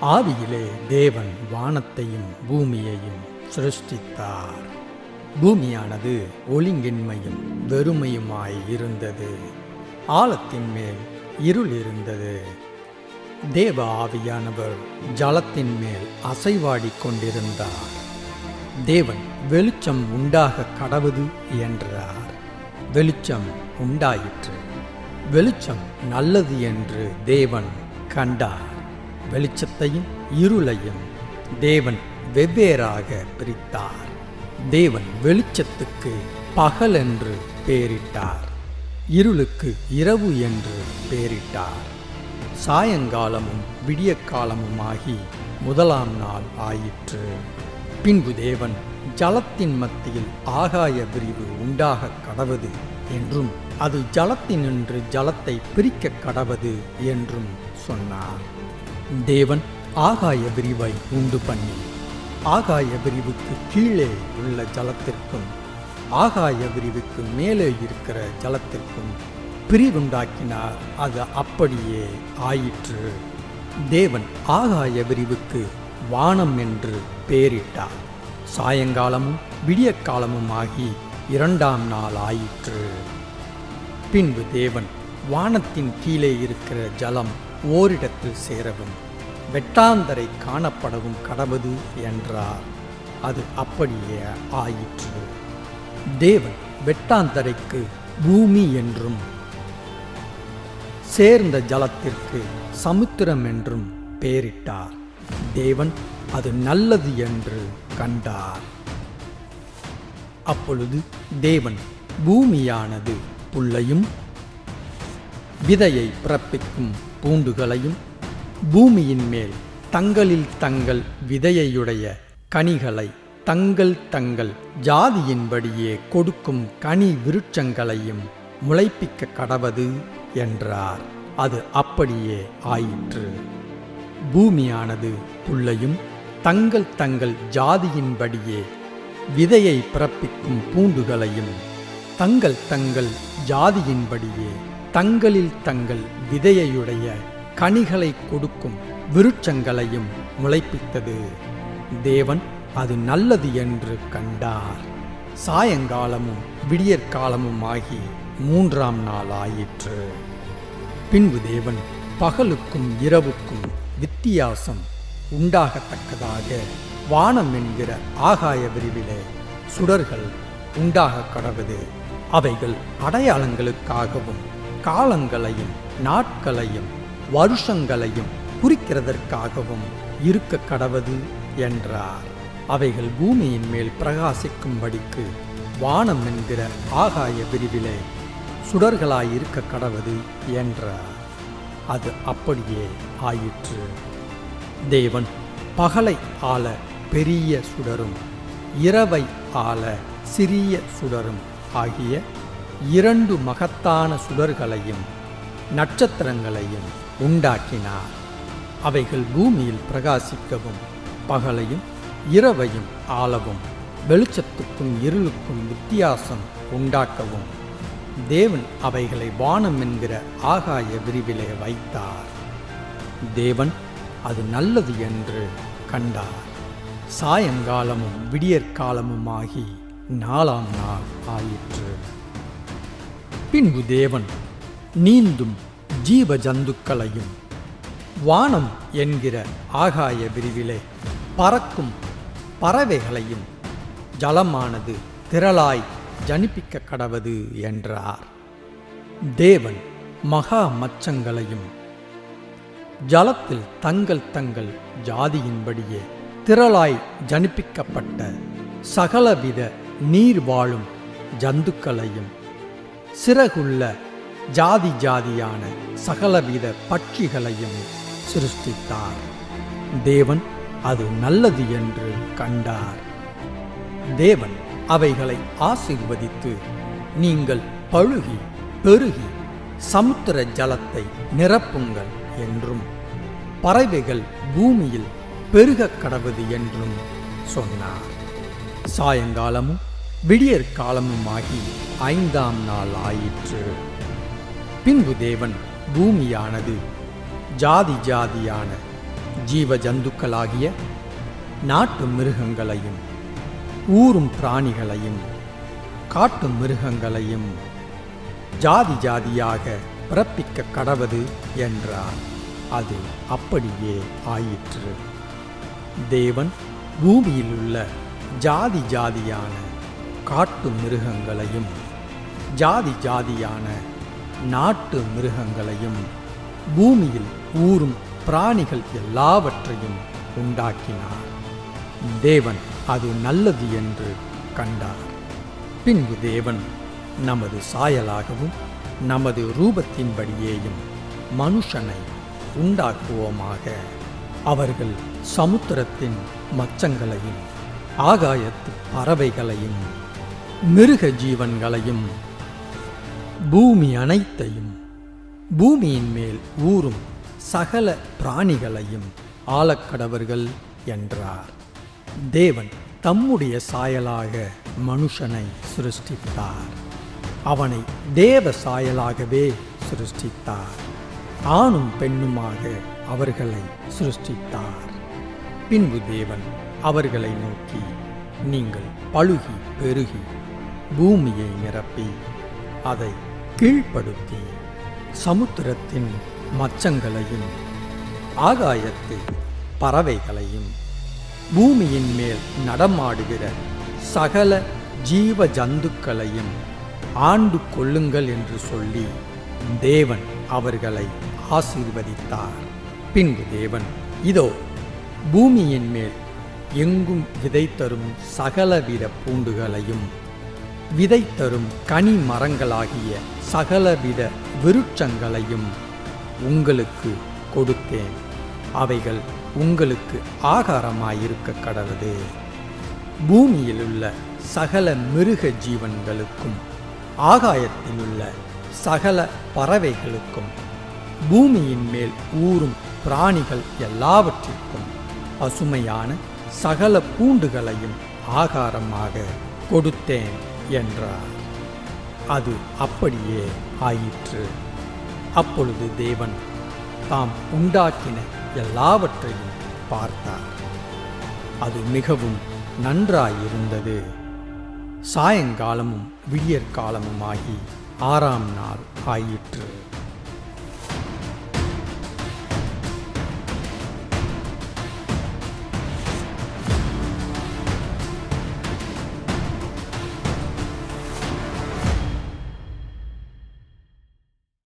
ஆதியிலே தேவன் வானத்தையும் பூமியையும் சிருஷ்டித்தார். பூமியானது ஒழுங்கின்மையும் வெறுமையுமாய் இருந்தது. ஆழத்தின் மேல் இருள் இருந்தது. தேவ ஆவியானவர் ஜலத்தின் மேல் அசைவாடிக் கொண்டிருந்தார். தேவன் வெளிச்சம் உண்டாக கடவுது என்றார். வெளிச்சம் உண்டாயிற்று. வெளிச்சம் நல்லது என்று தேவன் கண்டார். வெளிச்சத்தையும் இருளையும் தேவன் வெவ்வேறாக பிரித்தார். தேவன் வெளிச்சத்துக்கு பகல் என்று பெயரிட்டார், இருளுக்கு இரவு என்று பெயரிட்டார். சாயங்காலமும் விடியற்காலமுமாகி முதலாம் நாள் ஆயிற்று. பின்பு தேவன் ஜலத்தின் மத்தியில் ஆகாய விரிவு உண்டாக கடவது என்றும் அது ஜலத்தினின்று ஜலத்தை பிரிக்க கடவது என்றும் சொன்னார். தேவன் ஆகாய விரிவை உண்டு பண்ணி ஆகாய விரிவுக்கு கீழே உள்ள ஜலத்திற்கும் ஆகாய விரிவுக்கு மேலே இருக்கிற ஜலத்திற்கும் பிரிவுண்டாக்கினார். அது அப்படியே ஆயிற்று. தேவன் ஆகாய விரிவுக்கு வானம் என்று பெயரிட்டார். சாயங்காலமும் விடியற்காலமும் ஆகி இரண்டாம் நாள் ஆயிற்று. பின்பு தேவன் வானத்தின் கீழே இருக்கிற ஜலம் ஓரிடத்தில் சேரவும் வெட்டாந்தரை காணப்படவும் கடவது என்றார். அது அப்படியே ஆயிற்று. தேவன் வெட்டாந்தரைக்கு பூமி என்றும் சேர்ந்த ஜலத்திற்கு சமுத்திரம் என்றும் பெயரிட்டார். தேவன் அது நல்லது என்று கண்டார். அப்பொழுது தேவன் பூமியானது புல்லையும் விதையை பிறப்பிக்கும் பூண்டுகளையும் பூமியின் மேல் தங்களில் தங்கள் விதையுடைய கனிகளை தங்கள் தங்கள் ஜாதியின்படியே கொடுக்கும் கனி விருட்சங்களையும் முளைப்பிக்க கடவது என்றார். அது அப்படியே ஆயிற்று. பூமியானது புல்லையும் தங்கள் தங்கள் ஜாதியின்படியே விதையை பிறப்பிக்கும் பூண்டுகளையும் தங்கள் தங்கள் ஜாதியின்படியே தங்களில் தங்கள் விதையுடைய கனிகளை கொடுக்கும் விருட்சங்களையும் முளைப்பித்தது. தேவன் அது நல்லது என்று கண்டார். சாயங்காலமும் விடியற்காலமும் ஆகி மூன்றாம் நாள் ஆயிற்று. பின்பு தேவன் பகலுக்கும் இரவுக்கும் வித்தியாசம் உண்டாகத்தக்கதாக வானம் என்கிற ஆகாய விரிவிலே சுடர்கள் உண்டாக கடவது. அவைகள் அடையாளங்களுக்காகவும் காலங்களையும் நாட்களையும் வருஷங்களையும் குறிக்கிறதற்காகவும் இருக்க கடவது என்றார். அவைகள் பூமியின் மேல் பிரகாசிக்கும்படிக்கு வானம் என்கிற ஆகாய விரிவிலே சுடர்களாயிருக்க கடவது என்றார். அது அப்படியே ஆயிற்று. தேவன் பகலை ஆள பெரிய சுடரும் இரவை ஆள சிறிய சுடரும் ஆகிய இரண்டு மகத்தான சுடர்களையும் நட்சத்திரங்களையும் உண்டாக்கினார். அவைகள் பூமியில் பிரகாசிக்கவும் பகலையும் இரவையும் ஆளவும் வெளிச்சத்துக்கும் இருளுக்கும் வித்தியாசம் உண்டாக்கவும் தேவன் அவைகளை வானம் என்கிற ஆகாய விரிவிலே வைத்தார். தேவன் அது நல்லது என்று கண்டார். சாயங்காலமும் விடியற்காலமுமாகி நாலாம் நாள் ஆயிற்று. பின்பு தேவன் நீந்தும் ஜீவ ஜந்துக்களையும் வானம் என்கிற ஆகாய விரிவிலே பறக்கும் பறவைகளையும் ஜலமானது திரளாய் ஜனிப்பிக்க கடவது என்றார். தேவன் மகா மச்சங்களையும் ஜலத்தில் தங்கள் தங்கள் ஜாதியின்படியே திரளாய் ஜனிப்பிக்கப்பட்ட சகலவித நீர் வாழும் ஜந்துக்களையும் சிறகுள்ள ஜாதி ஜாதியான சகலவித பட்சிகளையும் சிருஷ்டித்தார். தேவன் அது நல்லது என்று கண்டார். தேவன் அவைகளை ஆசீர்வதித்து, நீங்கள் பழுகி பெருகி சமுத்திர ஜலத்தை நிரப்புங்கள் என்றும் பறவைகள் பூமியில் பெருகக் கடவது என்றும் சொன்னார். சாயங்காலமும் விடியற்காலமுமாகி ஐந்தாம் நாள் ஆயிற்று. பின்பு தேவன் பூமியானது ஜாதி ஜாதியான ஜீவ ஜந்துக்களாகிய நாட்டு மிருகங்களையும் ஊரும் பிராணிகளையும் காட்டு மிருகங்களையும் ஜாதி ஜாதியாக பிறப்பிக்க கடவது என்றார். அது அப்படியே ஆயிற்று. தேவன் பூமியில் உள்ள ஜாதி ஜாதியான காட்டு மிருகங்களையும் ஜாதி ஜாதியான நாட்டு மிருகங்களையும் பூமியில் ஊரும் பிராணிகள் எல்லாவற்றையும் உண்டாக்கினார். தேவன் அது நல்லது என்று கண்டார். பின்பு தேவன் நமது சாயலாகவும் நமது ரூபத்தின்படியேயும் மனுஷனை உண்டாக்குவோமாக. அவர்கள் சமுத்திரத்தின் மச்சங்களையும் ஆகாயத்து பறவைகளையும் மிருக ஜீவன்களையும் பூமி அனைத்தையும் பூமியின் மேல் ஊறும் சகல பிராணிகளையும் ஆளக்கடவர்கள் என்றார். தேவன் தம்முடைய சாயலாக மனுஷனை சிருஷ்டித்தார். அவனை தேவ சாயலாகவே சிருஷ்டித்தார். ஆணும் பெண்ணுமாக அவர்களை சிருஷ்டித்தார். பின்பு தேவன் அவர்களை நோக்கி, நீங்கள் பலுகி பெருகி பூமியை நிரப்பி அதை கீழ்ப்படுத்தி சமுத்திரத்தின் மச்சங்களையும் ஆகாயத்து பறவைகளையும் பூமியின் மேல் நடமாடுகிற சகல ஜீவ ஜந்துக்களையும் ஆண்டு கொள்ளுங்கள் என்று சொல்லி தேவன் அவர்களை ஆசீர்வதித்தார். பின்பு தேவன், இதோ பூமியின் மேல் எங்கும் விதை தரும் சகலவித பூண்டுகளையும் விதை தரும் கனி மரங்களாகிய சகலவித விருட்சங்களையும் உங்களுக்கு கொடுத்தேன். அவைகள் உங்களுக்கு ஆகாரமாயிருக்க கடவது. பூமியிலுள்ள சகல மிருக ஜீவன்களுக்கும் ஆகாயத்திலுள்ள சகல பறவைகளுக்கும் பூமியின் மேல் ஊறும் பிராணிகள் எல்லாவற்றிற்கும் பசுமையான சகல பூண்டுகளையும் ஆகாரமாக கொடுத்தேன் என்றார். அது அப்படியே ஆயிற்று. அப்பொழுது தேவன் தாம் உண்டாக்கின எல்லாவற்றையும் பார்த்தார். அது மிகவும் நன்றாயிருந்தது. சாயங்காலமும் விடியற்காலமுமாகி 6ஆம் நாள் ஆயிற்று.